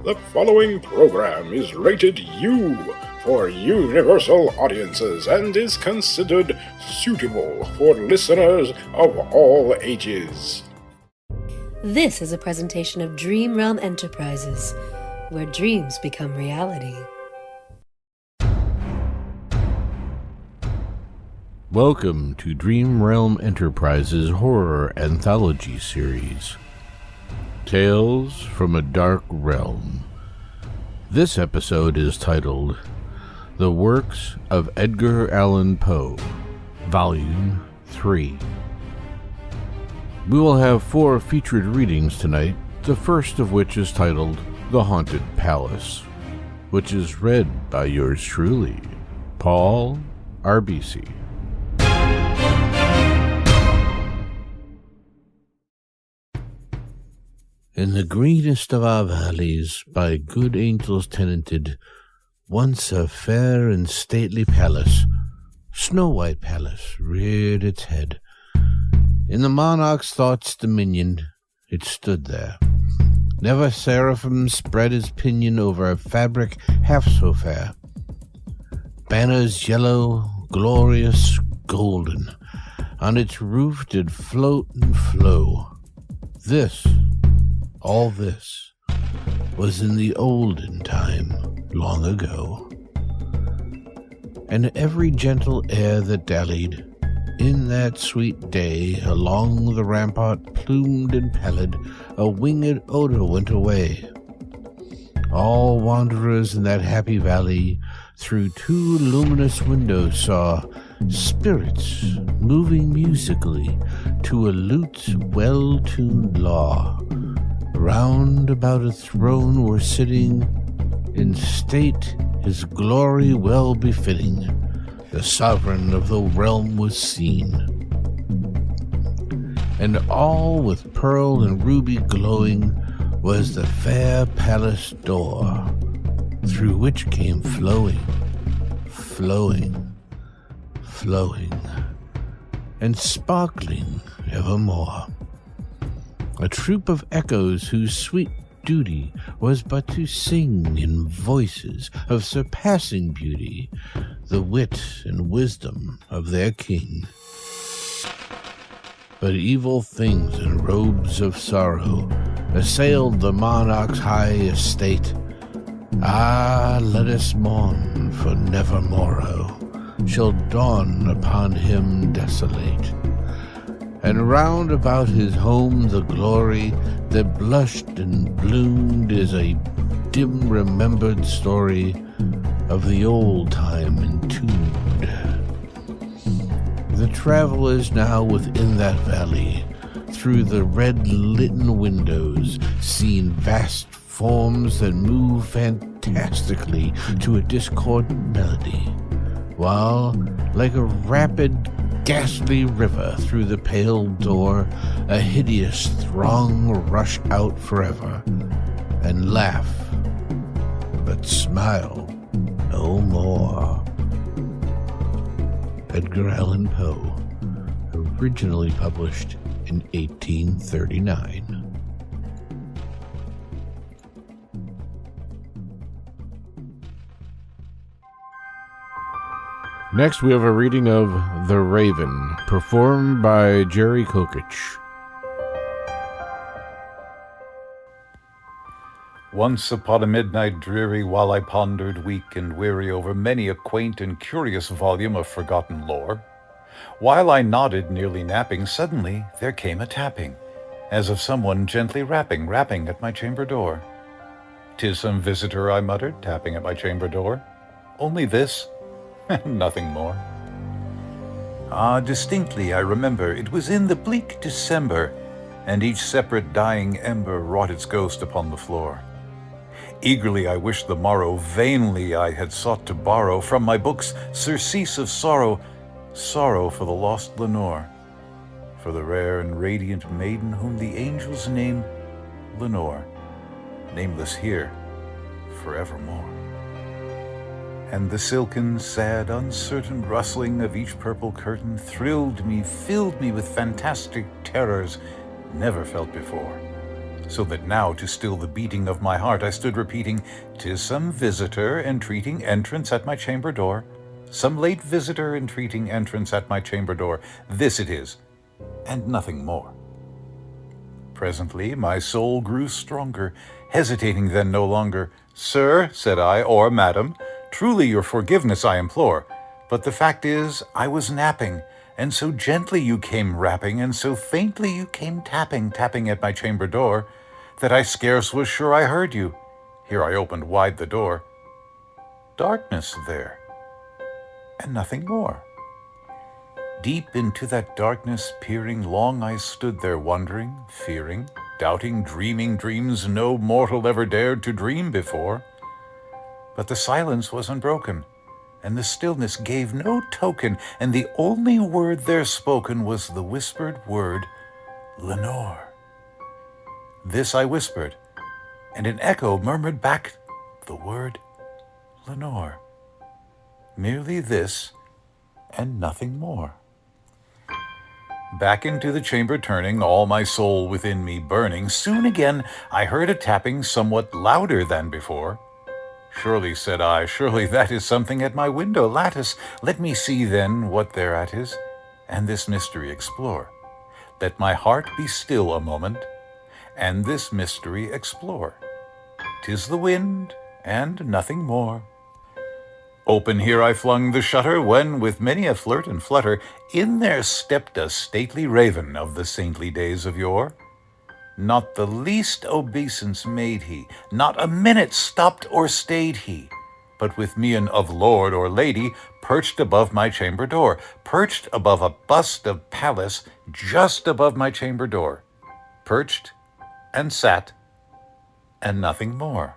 The following program is rated U for universal audiences and is considered suitable for listeners of all ages. This is a presentation of Dream Realm Enterprises, where dreams become reality. Welcome to Dream Realm Enterprises Horror Anthology Series. Tales from a Dark Realm. This episode is titled The Works of Edgar Allan Poe, Volume 3. We will have 4 featured readings tonight, the first of which is titled The Haunted Palace, which is read by yours truly, Paul Arbisi. In the greenest of our valleys, by good angels tenanted, once a fair and stately palace, snow-white palace, reared its head. In the monarch's thoughts' dominion, it stood there. Never seraphim spread his pinion over a fabric half so fair. Banners yellow, glorious, golden, on its roof did float and flow. All this was in the olden time, long ago. And every gentle air that dallied in that sweet day along the rampart, plumed and pallid, a winged odor went away. All wanderers in that happy valley through 2 luminous windows saw spirits moving musically to a lute's well-tuned law. Round about a throne were sitting, in state his glory well befitting, the sovereign of the realm was seen. And all with pearl and ruby glowing was the fair palace door, through which came flowing, and sparkling evermore a troop of echoes whose sweet duty was but to sing in voices of surpassing beauty the wit and wisdom of their king. But evil things in robes of sorrow assailed the monarch's high estate. Ah, let us mourn, for nevermorrow shall dawn upon him desolate. And round about his home the glory that blushed and bloomed is a dim remembered story of the old time entombed. The travelers now within that valley, through the red-litten windows, seen vast forms that move fantastically to a discordant melody, while, like a rapid ghastly river through the pale door, a hideous throng rush out forever, and laugh, but smile no more. Edgar Allan Poe, originally published in 1839. Next, we have a reading of The Raven, performed by Jerry Kokich. Once upon a midnight dreary, while I pondered weak and weary over many a quaint and curious volume of forgotten lore, while I nodded, nearly napping, suddenly there came a tapping, as of someone gently rapping at my chamber door. "'Tis some visitor," I muttered, tapping at my chamber door. "Only this?" Nothing more. Ah, distinctly I remember, it was in the bleak December, and each separate dying ember wrought its ghost upon the floor. Eagerly I wished the morrow, vainly I had sought to borrow from my books surcease of sorrow, sorrow for the lost Lenore, for the rare and radiant maiden whom the angels name Lenore, nameless here forevermore. And the silken, sad, uncertain rustling of each purple curtain thrilled me, filled me with fantastic terrors never felt before. so that now, to still the beating of my heart, I stood repeating, "'Tis some visitor entreating entrance at my chamber door, some late visitor entreating entrance at my chamber door. This it is, and nothing more." Presently my soul grew stronger, hesitating then no longer. "Sir," said I, "or madam, truly your forgiveness I implore, but the fact is I was napping, and so gently you came rapping, and so faintly you came tapping at my chamber door, that I scarce was sure I heard you." Here I opened wide the door. Darkness there, and nothing more. Deep into that darkness peering, long I stood there wondering, fearing, doubting, dreaming dreams no mortal ever dared to dream before. But the silence was unbroken, and the stillness gave no token, and the only word there spoken was the whispered word, "Lenore." This I whispered, and an echo murmured back the word, "Lenore." Merely this, and nothing more. Back into the chamber turning, all my soul within me burning, soon again I heard a tapping somewhat louder than before. "Surely," said I, "surely that is something at my window lattice. Let me see then what thereat is, and this mystery explore. Let my heart be still a moment, and this mystery explore. 'Tis the wind, and nothing more." Open here I flung the shutter, when, with many a flirt and flutter, in there stepped a stately raven of the saintly days of yore. Not the least obeisance made he, not a minute stopped or stayed he, but with mien of lord or lady, perched above my chamber door, perched above a bust of Pallas, just above my chamber door, perched and sat, and nothing more.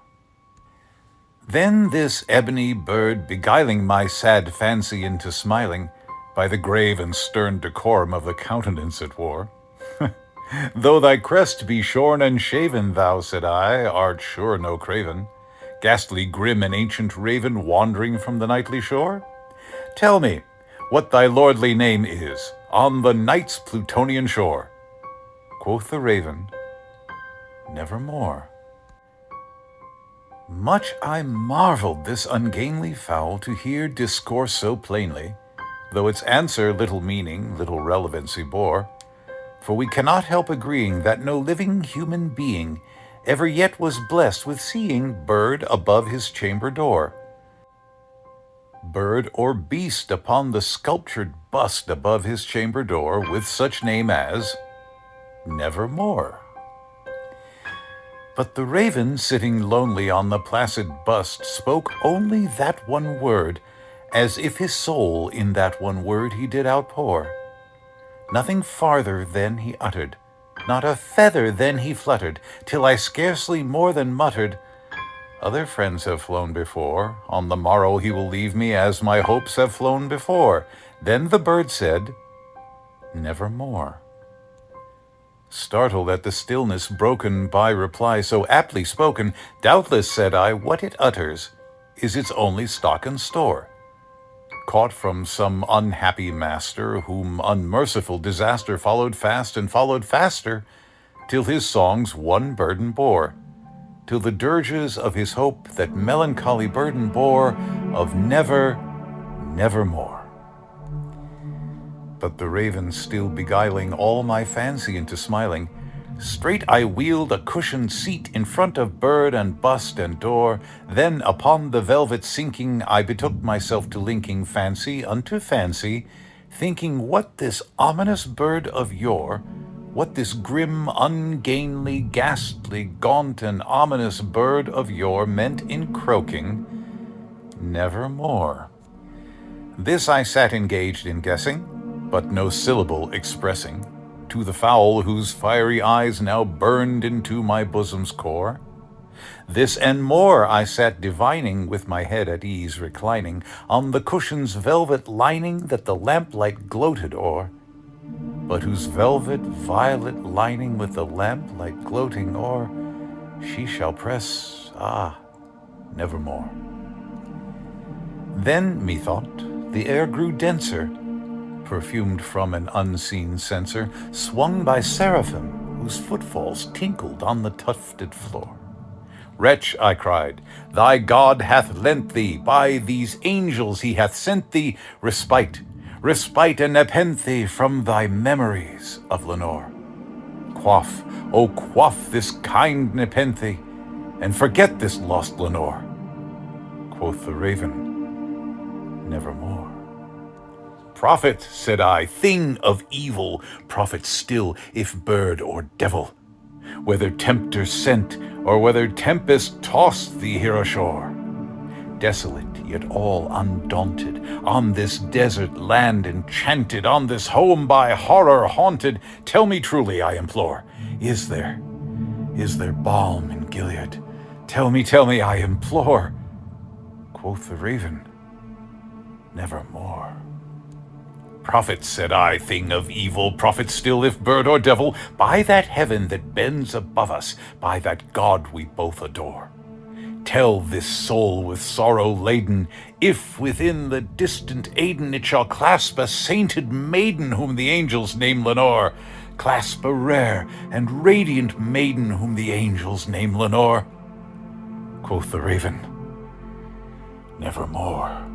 Then this ebony bird, beguiling my sad fancy into smiling, by the grave and stern decorum of the countenance it wore, "Though thy crest be shorn and shaven, thou," said I, "art sure no craven, ghastly grim and ancient raven, wandering from the nightly shore? Tell me what thy lordly name is on the night's Plutonian shore." Quoth the raven, "Nevermore." Much I marveled this ungainly fowl to hear discourse so plainly, though its answer little meaning, little relevancy bore. For we cannot help agreeing that no living human being ever yet was blessed with seeing bird above his chamber door, bird or beast upon the sculptured bust above his chamber door, with such name as Nevermore. But the raven, sitting lonely on the placid bust, spoke only that one word, as if his soul in that one word he did outpour. Nothing farther then he uttered, not a feather then he fluttered, till I scarcely more than muttered, "Other friends have flown before, on the morrow he will leave me, as my hopes have flown before." Then the bird said, "Nevermore." Startled at the stillness broken by reply so aptly spoken, "Doubtless," said I, "what it utters is its only stock and store, caught from some unhappy master, whom unmerciful disaster followed fast and followed faster, till his songs one burden bore, till the dirges of his hope that melancholy burden bore of nevermore." But the raven still beguiling all my fancy into smiling, straight I wheeled a cushioned seat in front of bird and bust and door. Then upon the velvet sinking, I betook myself to linking fancy unto fancy, thinking what this ominous bird of yore, what this grim, ungainly, ghastly, gaunt, and ominous bird of yore meant in croaking, "Nevermore." This I sat engaged in guessing, but no syllable expressing, to the fowl whose fiery eyes now burned into my bosom's core. This and more I sat divining, with my head at ease reclining on the cushion's velvet lining that the lamplight gloated o'er, but whose velvet violet lining with the lamplight gloating o'er she shall press, nevermore. Then, methought, the air grew denser, perfumed from an unseen censer, swung by seraphim, whose footfalls tinkled on the tufted floor. "Wretch," I cried, "thy God hath lent thee, by these angels he hath sent thee, respite and nepenthe from thy memories of Lenore. Quaff, oh quaff this kind nepenthe, and forget this lost Lenore." Quoth the raven, "Nevermore." "Prophet," said I, "thing of evil, prophet still, if bird or devil, whether tempter sent, or whether tempest tossed thee here ashore, desolate yet all undaunted, on this desert land enchanted, on this home by horror haunted, tell me truly, I implore, is there balm in Gilead? Tell me, I implore." Quoth the raven, "Nevermore." "Prophet," said I, "thing of evil, prophet still, if bird or devil, by that heaven that bends above us, by that God we both adore, tell this soul with sorrow laden, if within the distant Aiden it shall clasp a sainted maiden whom the angels name Lenore, clasp a rare and radiant maiden whom the angels name Lenore." Quoth the raven, "Nevermore."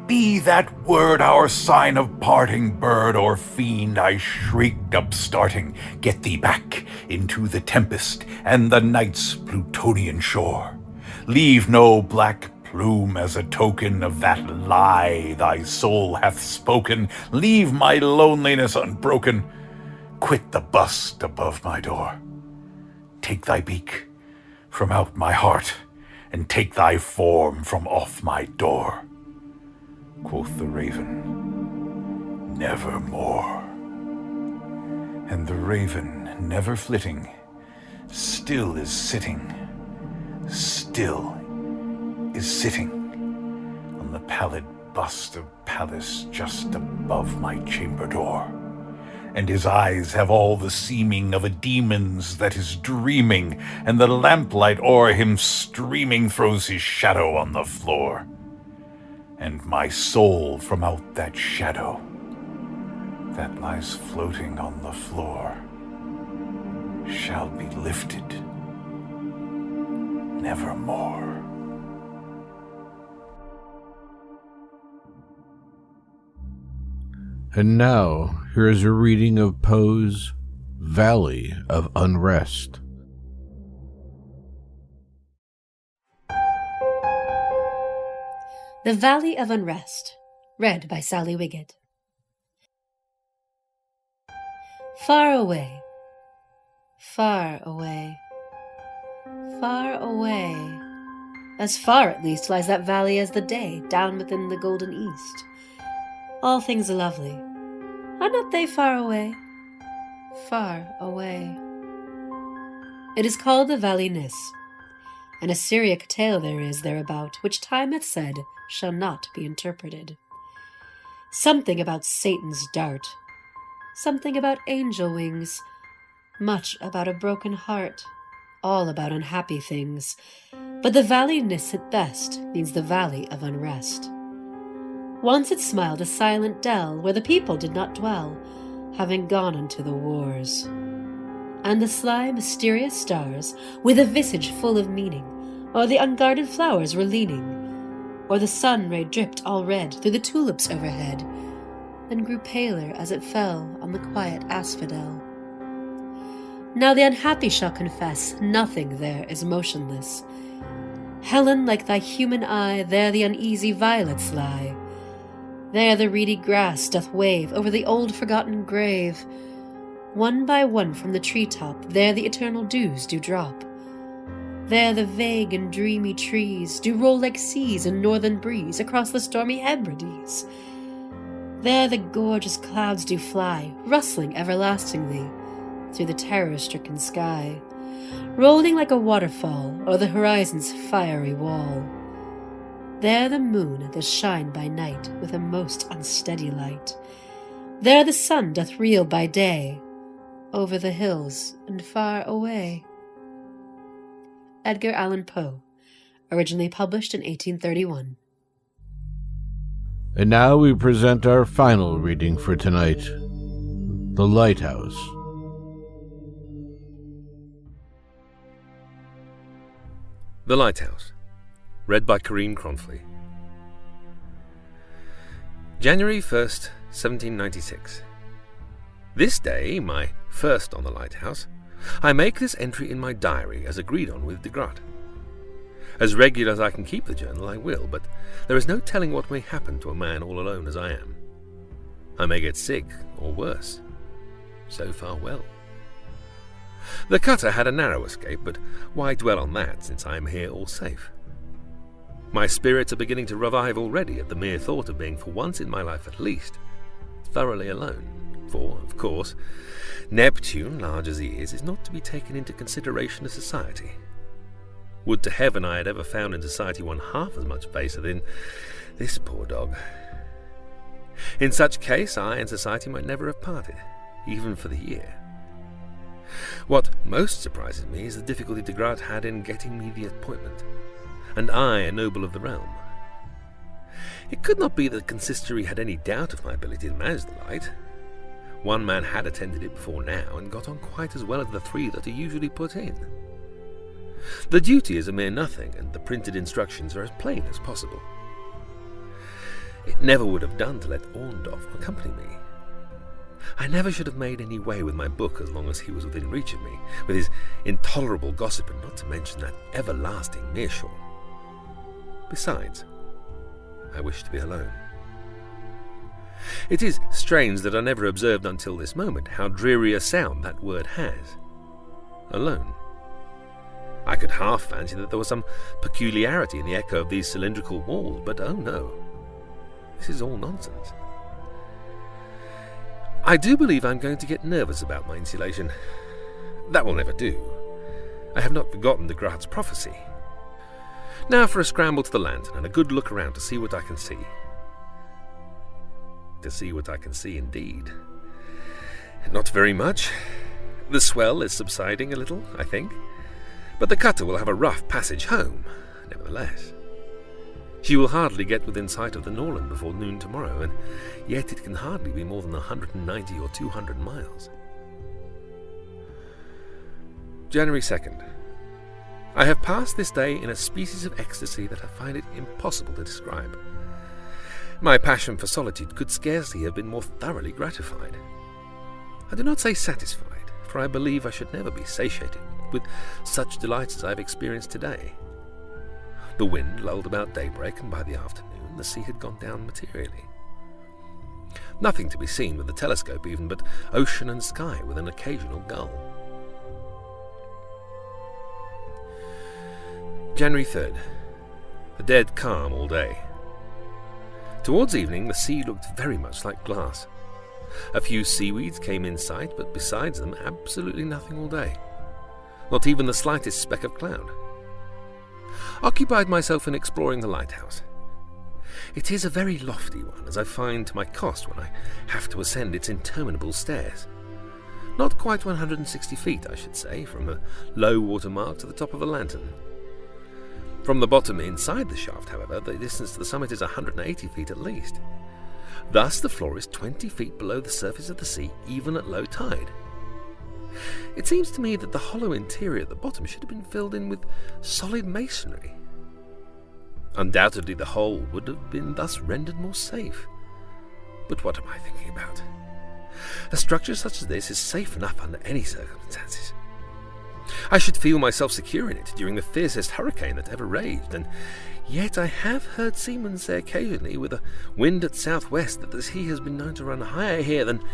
"Be that word our sign of parting, bird or fiend," I shrieked, upstarting, "get thee back into the tempest and the night's Plutonian shore. Leave no black plume as a token of that lie thy soul hath spoken. Leave my loneliness unbroken. Quit the bust above my door. Take thy beak from out my heart, and take thy form from off my door." Quoth the raven, "Nevermore." And the raven, never flitting, still is sitting on the pallid bust of Pallas just above my chamber door. And his eyes have all the seeming of a demon's that is dreaming, and the lamplight o'er him streaming throws his shadow on the floor. And my soul from out that shadow that lies floating on the floor shall be lifted nevermore. And now, here is a reading of Poe's Valley of Unrest. The Valley of Unrest, read by Sally Wiget. Far away, far away, far away, as far at least lies that valley as the day, down within the golden east. All things lovely, are not they far away, far away? It is called the Valley Nis, and a Syriac tale there is thereabout, which time hath said shall not be interpreted. Something about Satan's dart, something about angel wings, much about a broken heart, all about unhappy things. But the Valley Nis at best means the Valley of Unrest. Once it smiled a silent dell where the people did not dwell, having gone unto the wars. And the sly, mysterious stars, with a visage full of meaning, o'er the unguarded flowers were leaning, or the sun ray dripped all red through the tulips overhead, then grew paler as it fell on the quiet asphodel. Now the unhappy shall confess nothing there is motionless. Helen, like thy human eye, there the uneasy violets lie. There the reedy grass doth wave over the old forgotten grave. One by one from the treetop there the eternal dews do drop. There the vague and dreamy trees do roll like seas in northern breeze across the stormy Hebrides. There the gorgeous clouds do fly, rustling everlastingly through the terror-stricken sky, rolling like a waterfall o'er the horizon's fiery wall. There the moon does shine by night with a most unsteady light. There the sun doth reel by day over the hills and far away. Edgar Allan Poe, originally published in 1831. And now we present our final reading for tonight, The Lighthouse, The Lighthouse, read by Karim Kronfli. January 1st, 1796. This day, my first on the lighthouse, I make this entry in my diary as agreed on with de Graat. As regular as I can keep the journal, I will, but there is no telling what may happen to a man all alone as I am. I may get sick, or worse. So far well. The cutter had a narrow escape, but why dwell on that, since I am here all safe? My spirits are beginning to revive already at the mere thought of being, for once in my life at least, thoroughly alone. For, of course, Neptune, large as he is not to be taken into consideration as society. Would to heaven I had ever found in society one half as much faith as in this poor dog. In such case, I and society might never have parted, even for the year. What most surprises me is the difficulty de Graat had in getting me the appointment, and I a noble of the realm. It could not be that the consistory had any doubt of my ability to manage the light. One man had attended it before now, and got on quite as well as the three that are usually put in. The duty is a mere nothing, and the printed instructions are as plain as possible. It never would have done to let Orndorff accompany me. I never should have made any way with my book as long as he was within reach of me, with his intolerable gossip, and not to mention that everlasting meerschaum. Besides, I wish to be alone. It is strange that I never observed until this moment how dreary a sound that word has. Alone. I could half fancy that there was some peculiarity in the echo of these cylindrical walls, but oh no, this is all nonsense. I do believe I'm going to get nervous about my insulation. That will never do. I have not forgotten de Graat's prophecy. Now for a scramble to the lantern and a good look around to see what I can see. To see what I can see, indeed. Not very much. The swell is subsiding a little, I think, but the cutter will have a rough passage home, nevertheless. She will hardly get within sight of the Norland before noon tomorrow, and yet it can hardly be more than 190 or 200 miles. January 2nd. I have passed this day in a species of ecstasy that I find it impossible to describe. My passion for solitude could scarcely have been more thoroughly gratified. I do not say satisfied, for I believe I should never be satiated with such delights as I have experienced today. The wind lulled about daybreak, and by the afternoon the sea had gone down materially. Nothing to be seen with the telescope even but ocean and sky with an occasional gull. January 3rd. A dead calm all day. Towards evening the sea looked very much like glass. A few seaweeds came in sight, but besides them absolutely nothing all day. Not even the slightest speck of cloud. Occupied myself in exploring the lighthouse. It is a very lofty one, as I find to my cost when I have to ascend its interminable stairs. Not quite 160 feet, I should say, from a low water mark to the top of a lantern. From the bottom inside the shaft, however, the distance to the summit is 180 feet at least. Thus the floor is 20 feet below the surface of the sea, even at low tide. It seems to me that the hollow interior at the bottom should have been filled in with solid masonry. Undoubtedly the whole would have been thus rendered more safe. But what am I thinking about? A structure such as this is safe enough under any circumstances. I should feel myself secure in it during the fiercest hurricane that ever raged, and yet I have heard seamen say occasionally with a wind at southwest that the sea has been known to run higher here than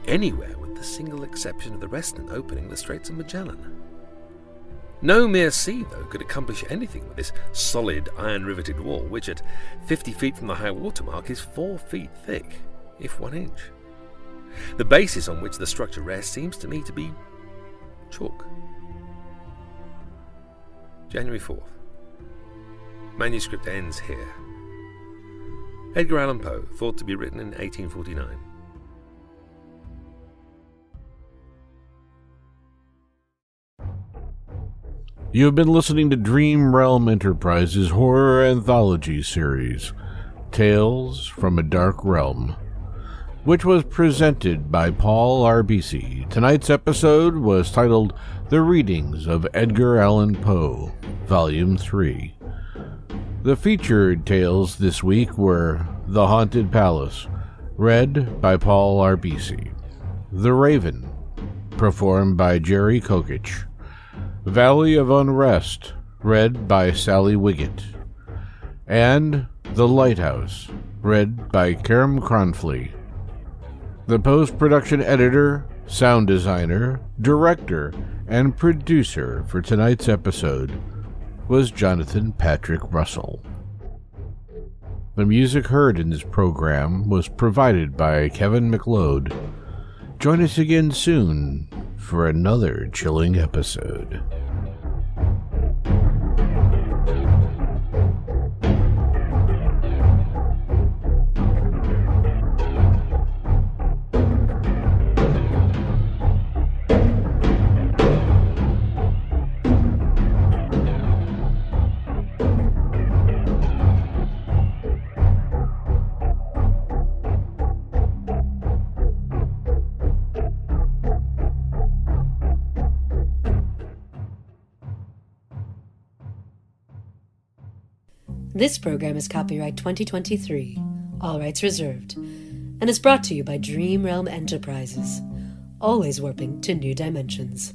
anywhere, with the single exception of the western opening, the Straits of Magellan. No mere sea, though, could accomplish anything with this solid iron-riveted wall, which at 50 feet from the high water mark is 4 feet thick, if 1 inch. The basis on which the structure rests seems to me to be chalk. January 4th. Manuscript ends here. Edgar Allan Poe, thought to be written in 1849. You have been listening to Dream Realm Enterprises' horror anthology series, Tales from a Dark Realm, which was presented by Paul Arbisi. Tonight's episode was titled The Readings of Edgar Allan Poe. Volume 3. The featured tales this week were The Haunted Palace, read by Paul Arbisi; The Raven, performed by Jerry Kokich; Valley of Unrest, read by Sally Wiget; and The Lighthouse, read by Karim Kronfli. The post-production editor, sound designer, director, and producer for tonight's episode was Jonithan Patrick Russell. The music heard in this program was provided by Kevin McLeod. Join us again soon for another chilling episode. This program is copyright 2023, all rights reserved, and is brought to you by Dream Realm Enterprises, always warping to new dimensions.